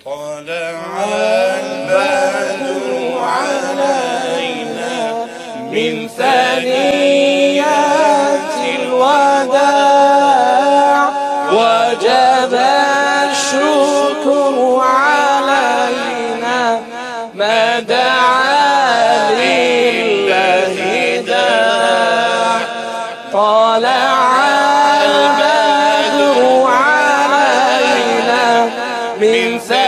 طلع البدر علينا من ثنيات الوداع وجب الشكر علينا ما دعا لله داع طلع البدر علينا من ثنيات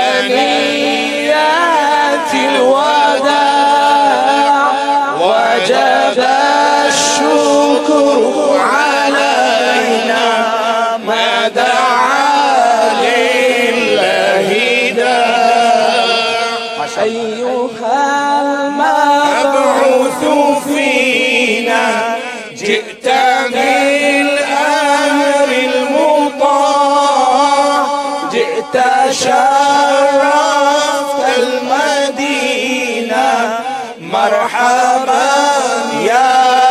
الوداع وجب الشكر علينا ما دعا لله داع أيها المبعوث فينا جئت بالأمر المطاع جئت شرفت المدينة مرحبا يا